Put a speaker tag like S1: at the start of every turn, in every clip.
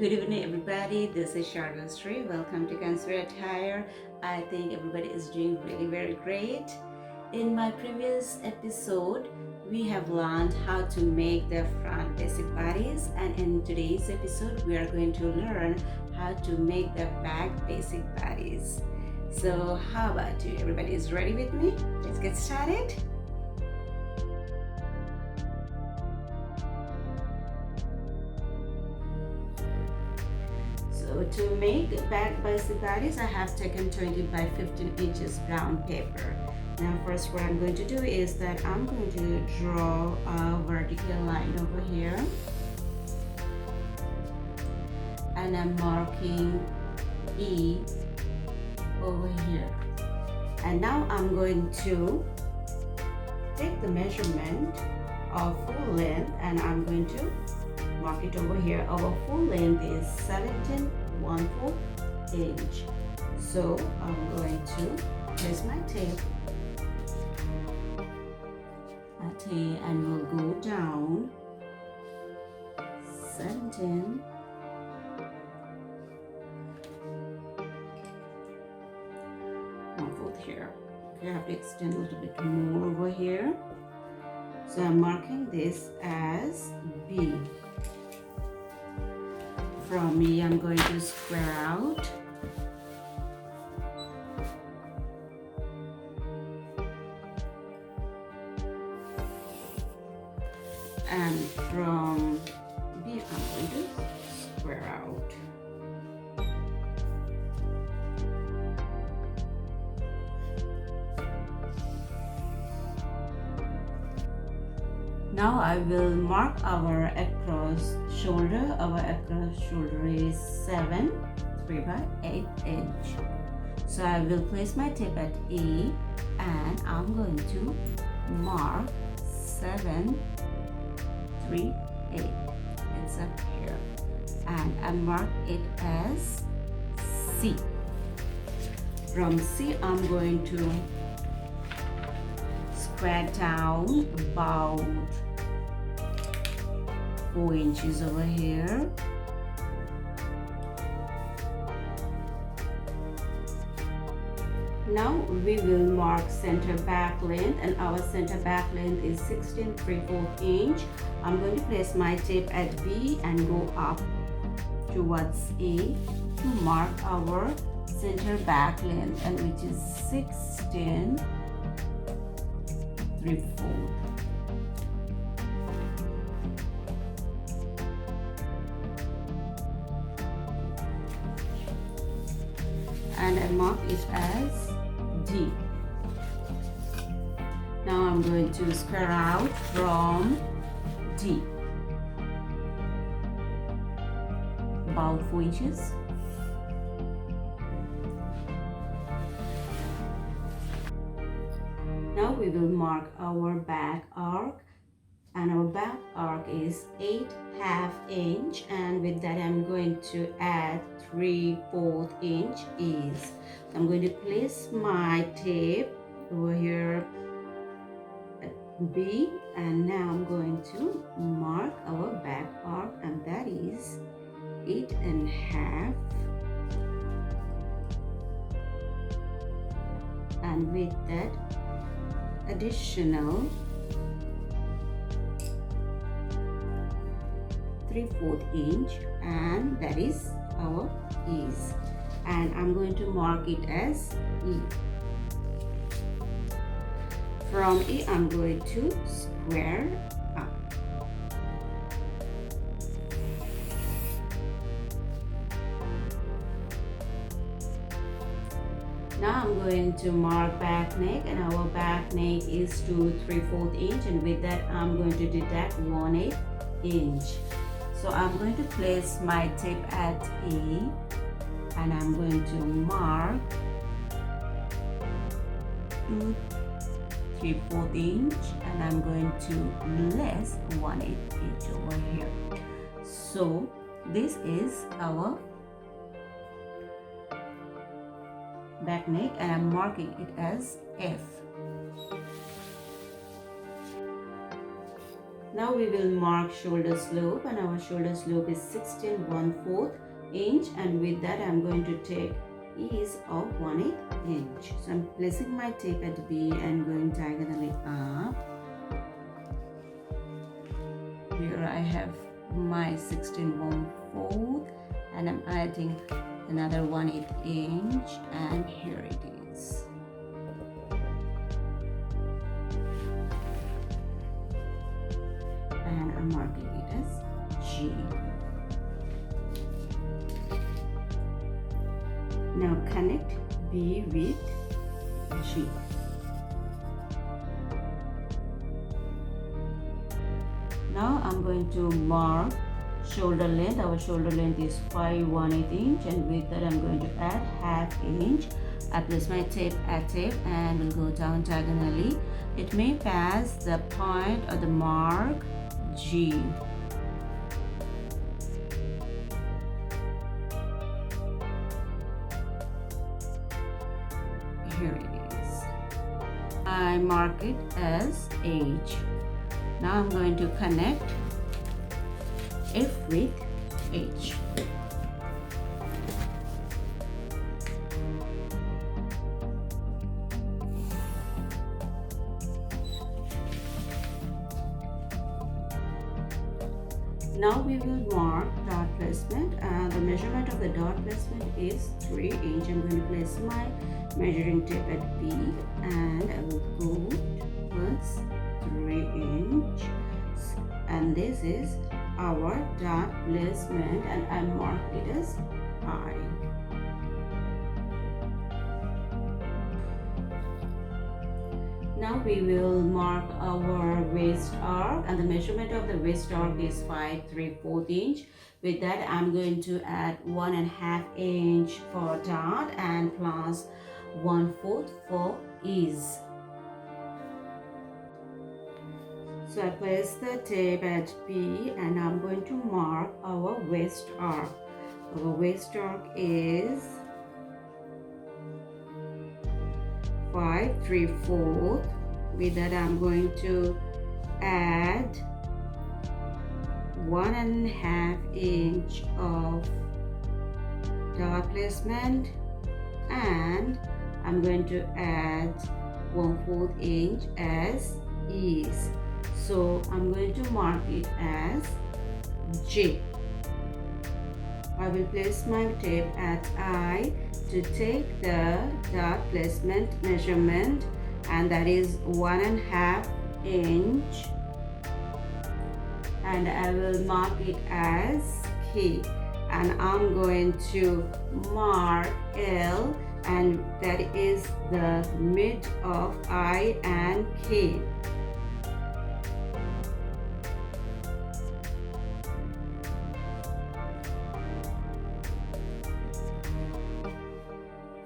S1: Good evening, everybody. This is Charlotte. Welcome to Consuere Attire. I think everybody is doing really very great. In my previous episode, we have learned how to make the front basic bodies, and in today's episode, we are going to learn how to make the back basic bodies. So, how about you? Everybody is ready with me? Let's get started. So to make back basic bodies, I have taken 20 by 15 inches brown paper. Now first what I'm going to do is that I'm going to draw a vertical line over here. And I'm marking E over here. And now I'm going to take the measurement of full length and I'm going to mark it over here. Our full length is 17.14 inch. So I'm going to place my tape and we'll go down 17. Here. Okay, I have to extend a little bit more over here. So I'm marking this as B. From E, I'm going to square out. And from B, I'm going to square out. Now I will mark our across shoulder. Our across shoulder is 3 by 8 inch. So I will place my tape at E and I'm going to mark 7, 3, 8. It's up here. And I mark it as C. From C, I'm going to square down about 4 inches over here. Now we will mark center back length, and our center back length is 16.34 inch. I'm going to place my tape at B and go up towards A to mark our center back length, and which is 16.34. And I mark it as D. Now I'm going to square out from D about 4 inches. Now we will mark our back arc, and our back arc is 8.5 inch, and with that I'm going to add 3/4 inch ease. I'm going to place my tape over here at B, and now I'm going to mark our back arc, and that is 8.5. And with that additional 3/4 inch, and that is our ease, and I'm going to mark it as E. From E, I'm going to square up. Now I'm going to mark back neck, and our back neck is 3/4 inch, and with that I'm going to deduct 1/8 inch. So I'm going to place my tape at E and I'm going to mark 3/4 inch, and I'm going to less 1/8 inch over here. So this is our back neck, and I'm marking it as F. Now we will mark shoulder slope, and our shoulder slope is 16 1/4 inch, and with that I'm going to take ease of 1/8 inch. So I'm placing my tape at B and going diagonally up. Here I have my 16 1/4 and I'm adding another 1/8 inch, and here it is. And I'm marking it as G. Now connect B with G. Now I'm going to mark shoulder length. Our shoulder length is 5 1/8 inch, and with that I'm going to add 1/2 inch. I place my tape at tape and will go down diagonally. It may pass the point or the mark G. Here it is. I mark it as H. Now I'm going to connect F with H. Now we will mark dot placement. The measurement of the dot placement is 3 inch. I'm going to place my measuring tape at B and I will go towards 3 inch. And this is our dot placement, and I marked it as I. Now we will mark our waist arc, and the measurement of the waist arc is 5 3/4 inch. With that I'm going to add 1.5 inch for dot and plus 1/4 for ease. So I place the tape at B and I'm going to mark our waist arc. Our waist arc is 5 3/4. With that I'm going to add 1.5 inch of dot placement, and I'm going to add 1/4 inch as ease. So I'm going to mark it as J. I will place my tape at I to take the dot placement measurement, and that is 1.5 inch, and I will mark it as K, and I'm going to mark L, and that is the mid of I and K.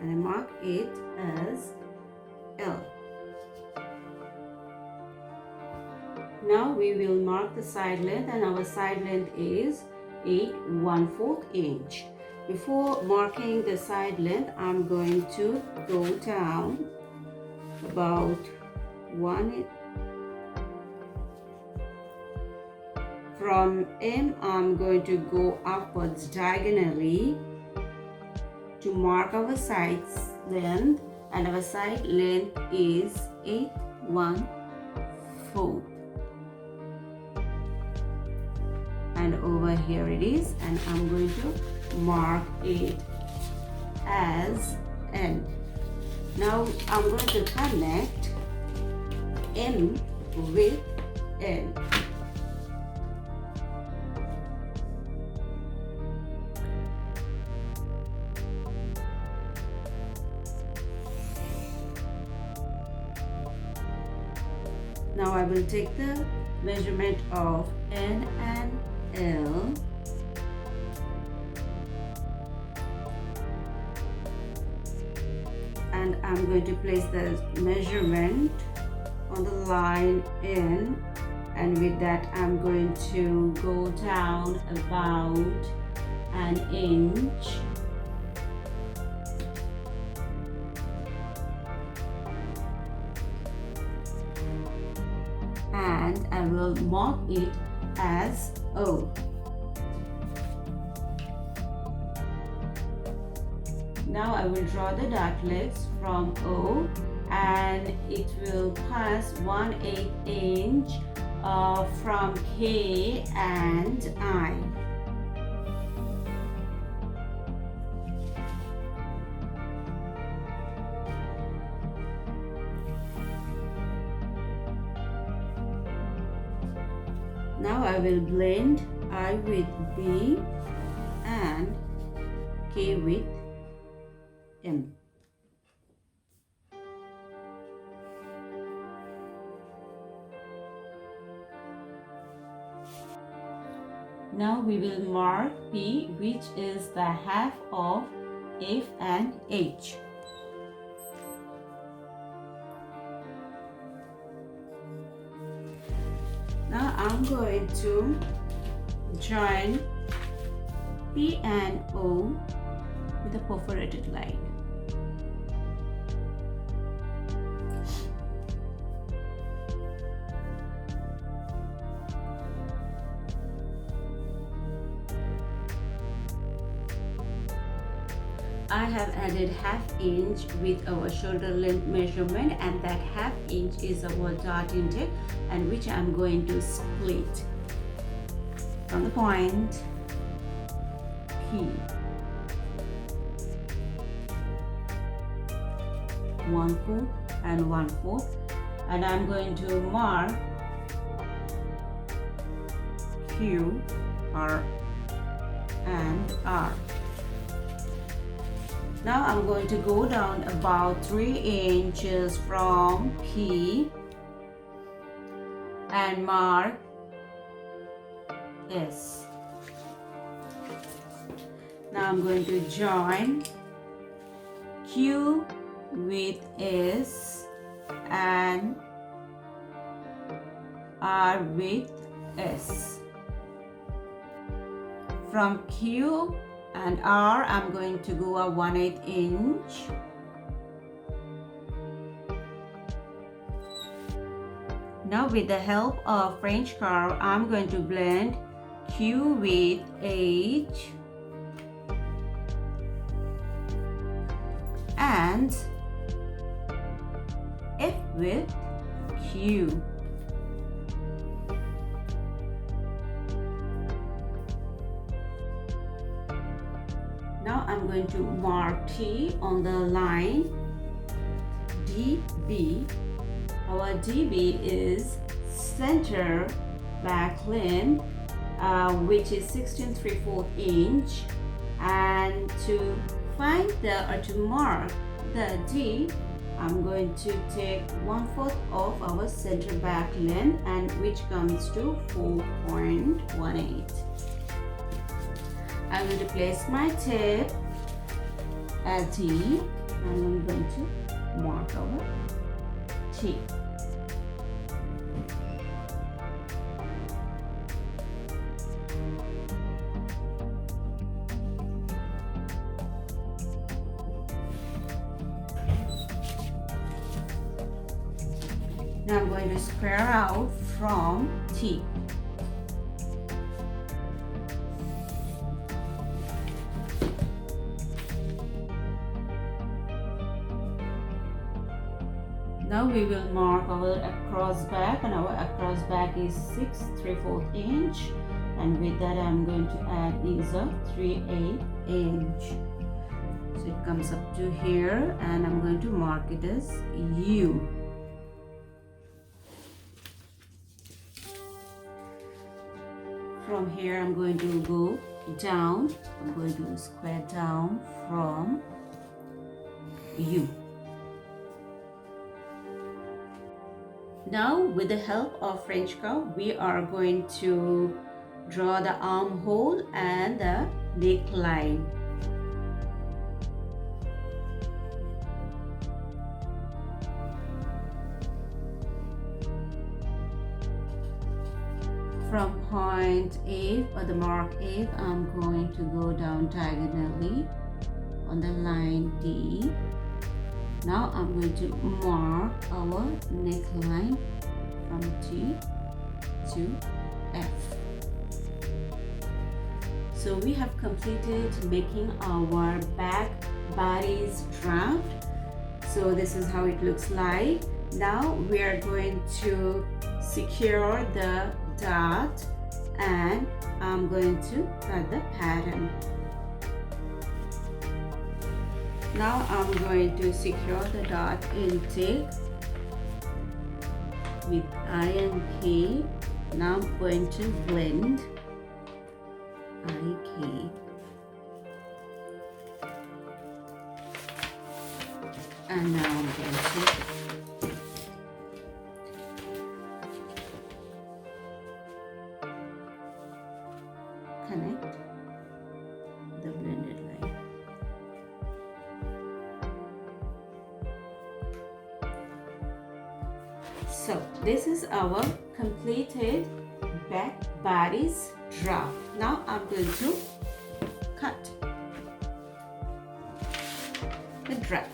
S1: And I mark it as L. Now we will mark the side length, and our side length is 8 1/4 inch. Before marking the side length, I'm going to go down about 1. From M, I'm going to go upwards diagonally to mark our side length, and our side length is 8 1/4. And over here it is, and I'm going to mark it as N. Now I'm going to connect M with N. Now I will take the measurement of N and L, and I'm going to place the measurement on the line N, and with that I'm going to go down about an inch. And and I will mark it as O. Now I will draw the dart legs from O, and it will pass 1/8 inch from K and I. Now I will blend I with B and K with M. Now we will mark P, which is the half of F and H. Now I'm going to join P and O with a perforated line. I have added 1/2 inch with our shoulder length measurement, and that 1/2 inch is our dart intake, and which I'm going to split from the point P. 1/4 and 1/4, and I'm going to mark Q, R, and R. Now I'm going to go down about 3 inches from P and mark S. Now I'm going to join Q with S and R with S. From Q and R, I'm going to go a 1/8 inch. Now with the help of French curve, I'm going to blend Q with H and F with Q. Now I'm going to mark T on the line DB. Our DB is center back limb, which is 16 3/4 inch, and to find to mark the D, I'm going to take 1/4 of our center back length, and which comes to 4.18. I'm going to place my tape at D, and I'm going to mark our T. Now I'm going to square out from T. Now we will mark our across back, and our across back is 6 3/4 inch, and with that I'm going to add is a 3/8 inch. So it comes up to here, and I'm going to mark it as U. From here I'm going to go down. I'm going to square down from U. Now with the help of French curve, we are going to draw the armhole and the neckline. From point A, or the mark A, I'm going to go down diagonally on the line D. Now I'm going to mark our neckline from T to F. So we have completed making our back bodice draft. So this is how it looks like. Now we are going to secure the dot and I'm going to cut the pattern. Now I'm going to secure the dot intake with I and K. Now I'm going to blend I, K. And now I'm going to connect the blended line. So this is our completed back bodice draft. Now I'm going to cut the draft.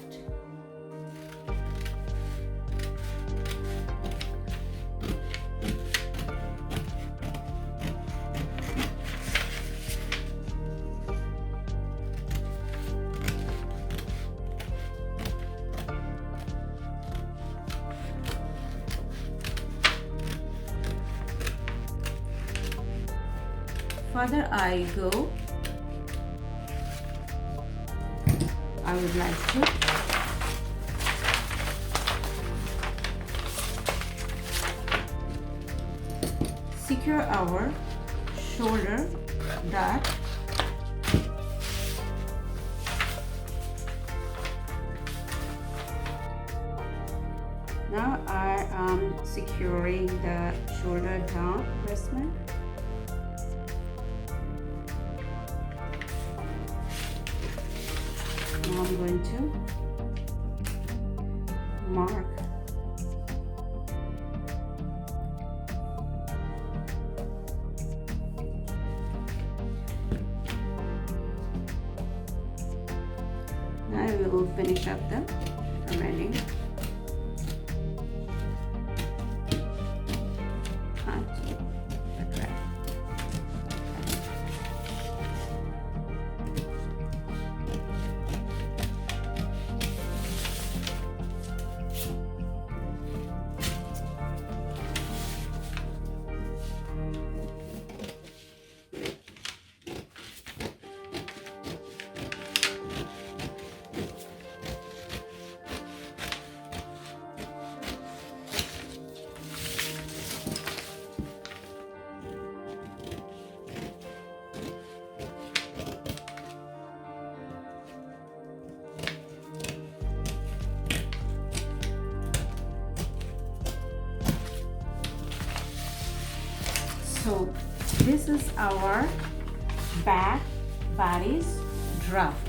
S1: Further I go, I would like to secure our shoulder dot. Now I am securing the shoulder dot placement. Now I'm going to mark now I will finish up the remaining So this is our back bodice draft.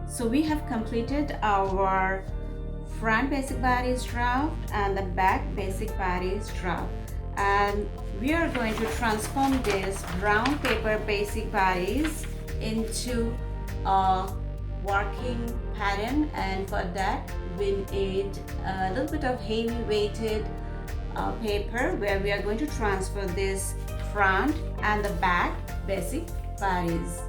S1: So we have completed our front basic bodice draft and the back basic bodice draft, and we are going to transform this brown paper basic bodice into a working pattern, and for that we need a little bit of heavy weighted paper where we are going to transfer this front and the back basic bodies.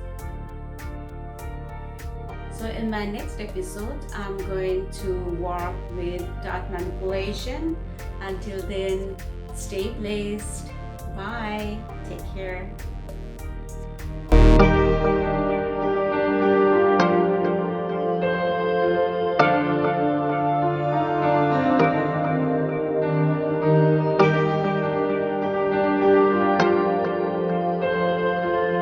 S1: So in my next episode, I'm going to work with dot manipulation. Until then, stay blessed. Bye. Take care.